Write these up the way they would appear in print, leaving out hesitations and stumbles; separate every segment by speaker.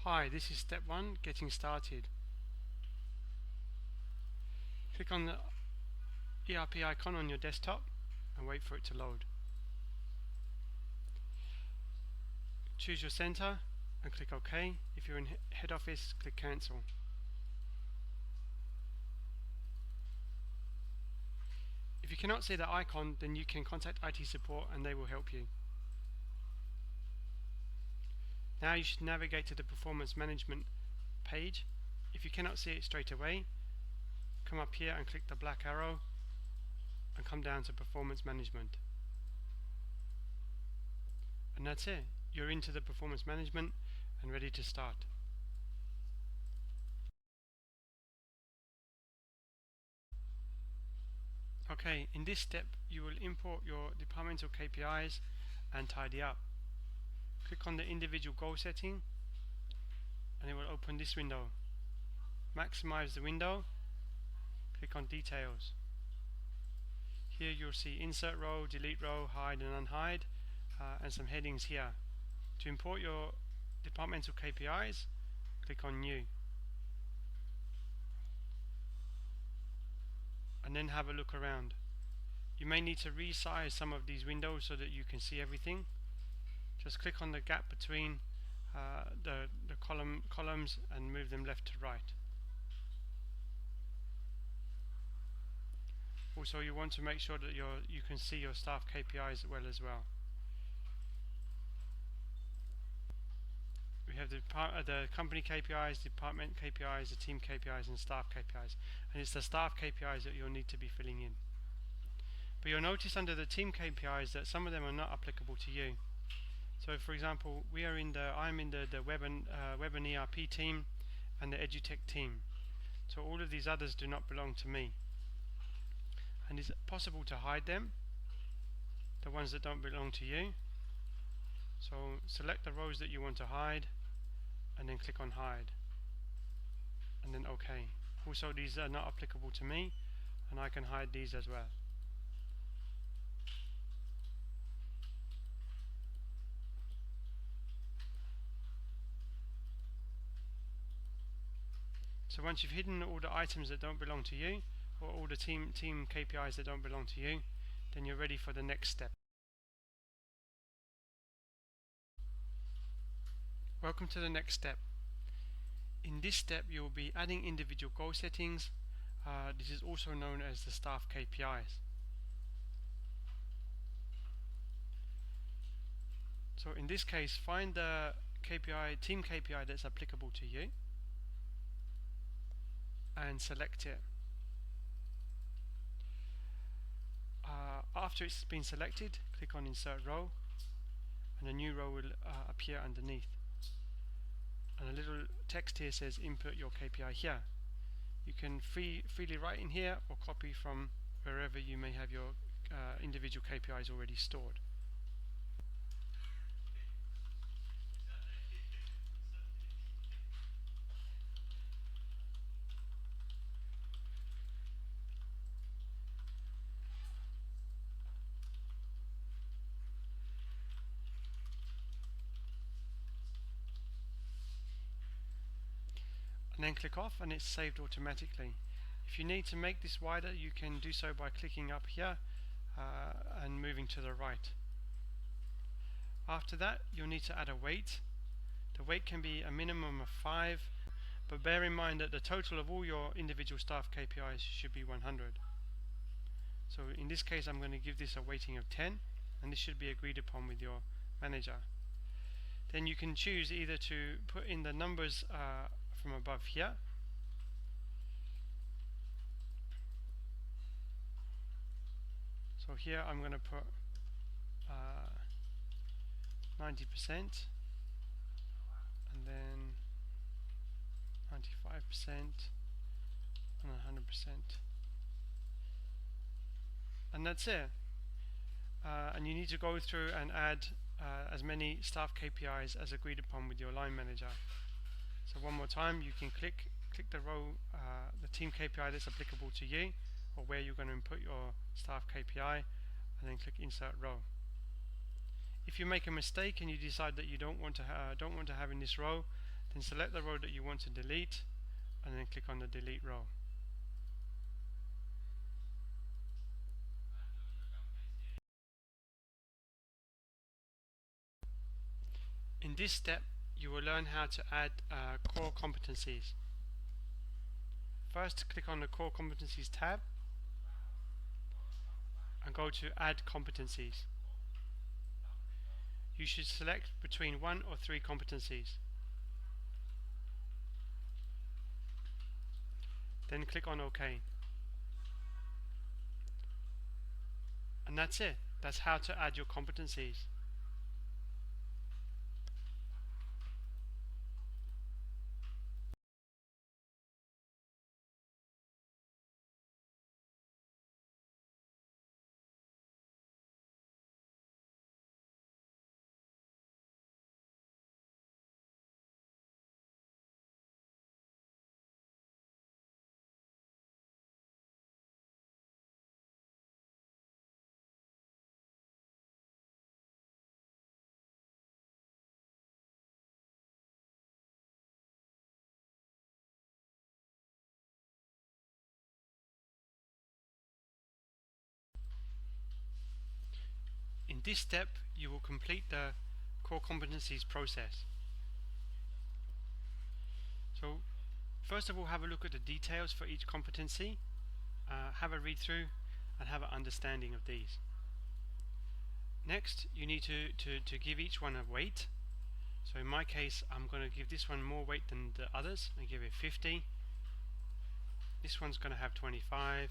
Speaker 1: Hi, this is step 1, getting started. Click on the ERP icon on your desktop and wait for it to load. Choose your center and click OK. If you're in head office, click cancel. If you cannot see the icon, then you can contact IT support and they will help you. Now you should navigate to the performance management page. If you cannot see it straight away, come up here and click the black arrow and come down to performance management. And that's it. You're into the performance management and ready to start. Okay, in this step you will import your departmental KPIs and tidy up. Click on the individual goal setting and it will open this window. Maximize the window, click on details. Here you'll see insert row, delete row, hide and unhide, and some headings here. To import your departmental KPIs, click on new. And then have a look around. You may need to resize some of these windows so that you can see everything. Just click on the gap between the columns and move them left to right. Also, you want to make sure that you can see your staff KPIs as well. We have the company KPIs, department KPIs, the team KPIs and staff KPIs, and it's the staff KPIs that you'll need to be filling in. But you'll notice under the team KPIs that some of them are not applicable to you. So for example, I'm in the web and ERP team and the EduTech team. So all of these others do not belong to me. And it's possible to hide them, the ones that don't belong to you. So select the rows that you want to hide and then click on hide and then OK. Also, these are not applicable to me and I can hide these as well. So once you've hidden all the items that don't belong to you, or all the team KPIs that don't belong to you, then you're ready for the next step. Welcome to the next step. In this step you will be adding individual goal settings. This is also known as the staff KPIs. So in this case, find the team KPI that's applicable to you and select it. After it's been selected, click on insert row and a new row will appear underneath. And a little text here says input your KPI here. You can freely write in here or copy from wherever you may have your individual KPIs already stored. And then click off and it's saved automatically. If you need to make this wider, you can do so by clicking up here and moving to the right. After that, you'll need to add a weight. The weight can be a minimum of 5, but bear in mind that the total of all your individual staff KPIs should be 100. So in this case I'm going to give this a weighting of 10, and this should be agreed upon with your manager. Then you can choose either to put in the numbers from above here, so here I'm going to put 90% and then 95% and 100%, and that's it. And you need to go through and add as many staff KPIs as agreed upon with your line manager. So one more time, you can click the row, the team KPI that's applicable to you, or where you're going to input your staff KPI, and then click insert row. If you make a mistake and you decide that you don't want to have in this row, Then select the row that you want to delete and then click on the delete row. In this step, you will learn how to add core competencies. First, click on the core competencies tab and go to add competencies. You should select between 1 or 3 competencies. Then click on OK. And that's it. That's how to add your competencies. In this step, you will complete the core competencies process. So, first of all, have a look at the details for each competency, have a read through, and have an understanding of these. Next, you need to give each one a weight. So in my case, I'm going to give this one more weight than the others. I give it 50. This one's going to have 25,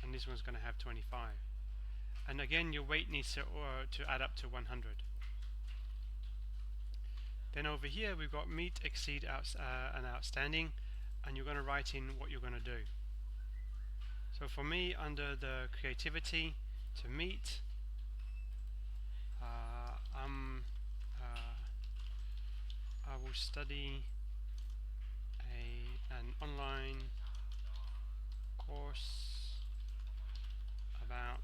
Speaker 1: and this one's going to have 25. And again, your weight needs to add up to 100. Then over here, we've got meet, exceed, and outstanding, and you're going to write in what you're going to do. So for me, under the creativity, to meet, I will study an online course about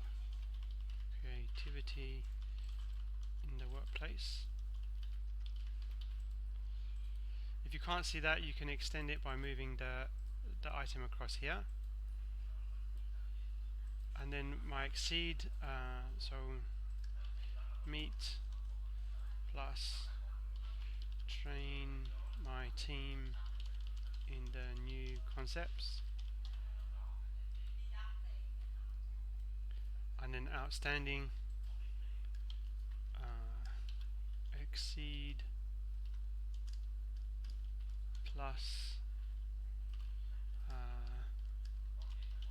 Speaker 1: creativity in the workplace. If you can't see that, you can extend it by moving the item across here. And then my exceed, so meet plus train my team in the new concepts. And then outstanding, exceed plus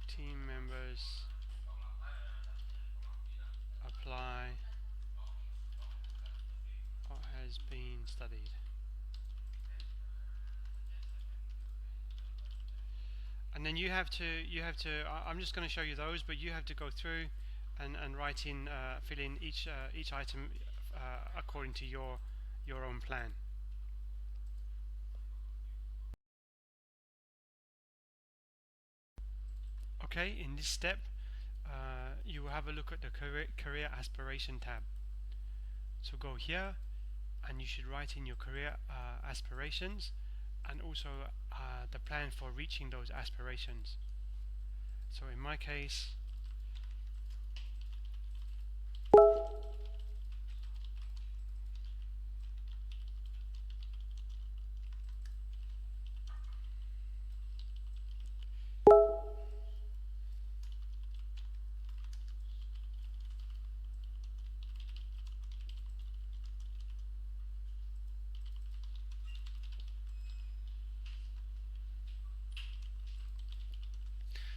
Speaker 1: team members apply what has been studied. And then you have to I'm just going to show you those, but you have to go through and write in, fill in each item according to your own plan. Okay, in this step, you will have a look at the career aspiration tab. So go here, and you should write in your career aspirations, and also the plan for reaching those aspirations. So in my case,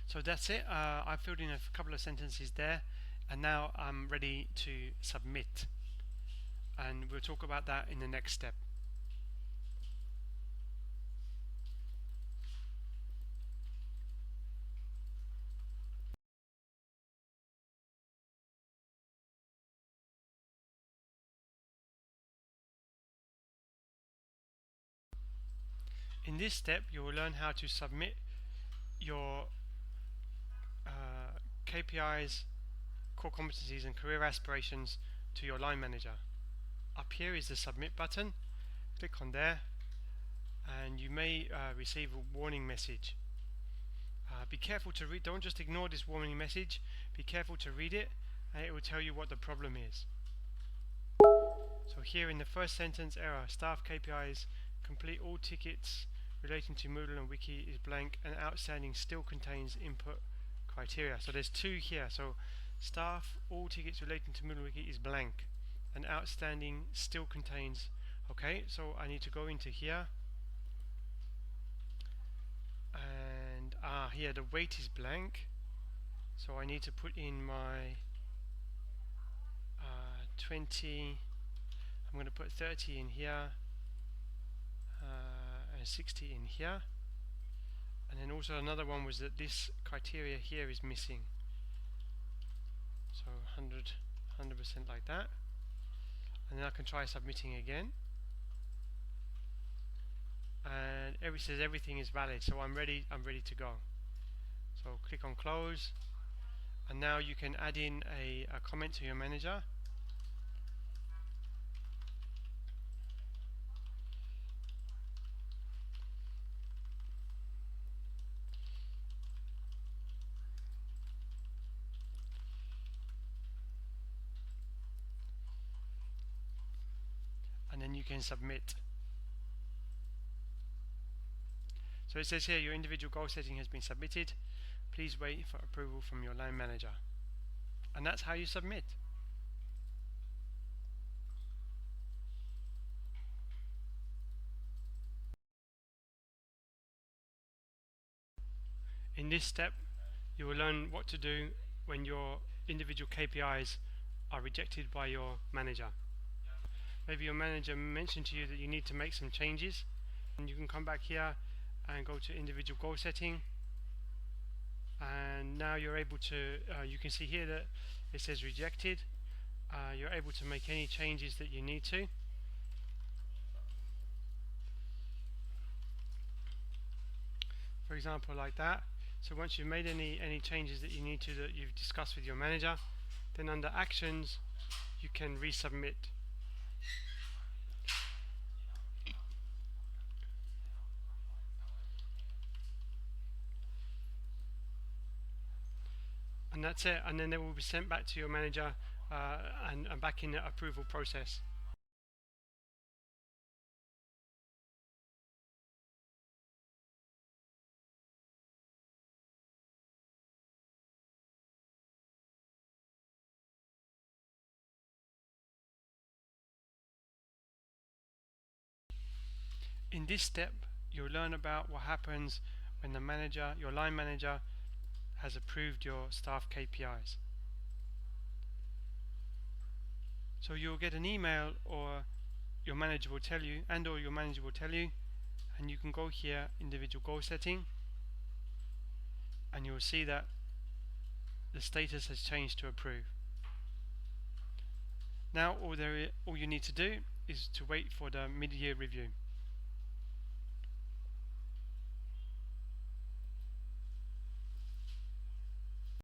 Speaker 1: so that's it. I filled in a couple of sentences there, and now I'm ready to submit, and we'll talk about that in the next step. In this step, you will learn how to submit your KPIs, core competencies, and career aspirations to your line manager. Up here is the submit button. Click on there, and you may receive a warning message. Be careful to read, don't just ignore this warning message, be careful to read it, and it will tell you what the problem is. So here in the first sentence, error, staff KPIs, complete all tickets relating to Moodle and Wiki is blank, and outstanding still contains input criteria. So there's two here. So staff, all tickets relating to Moodle and Wiki is blank, and outstanding still contains. Okay, so I need to go into here, and here the weight is blank, so I need to put in my 20. I'm going to put 30 in here, and 60 in here. And then also another one was that this criteria here is missing, so 100% like that. And then I can try submitting again, and it says everything is valid, so I'm ready to go. So click on close, and now you can add in a comment to your manager. And then you can submit. So it says here your individual goal setting has been submitted. Please wait for approval from your line manager. And that's how you submit. In this step, you will learn what to do when your individual KPIs are rejected by your manager. Maybe your manager mentioned to you that you need to make some changes, and you can come back here and go to individual goal setting, and now you're able to you can see here that it says rejected. You're able to make any changes that you need to. For example, like that. So once you've made any changes that you need to, that you've discussed with your manager, then under actions you can resubmit. And that's it, and then they will be sent back to your manager and back in the approval process. In this step, you'll learn about what happens when the manager, your line manager, has approved your staff KPIs. So you'll get an email, or your manager will tell you, and you can go here, individual goal setting, and you will see that the status has changed to approve. Now all you need to do is to wait for the mid-year review.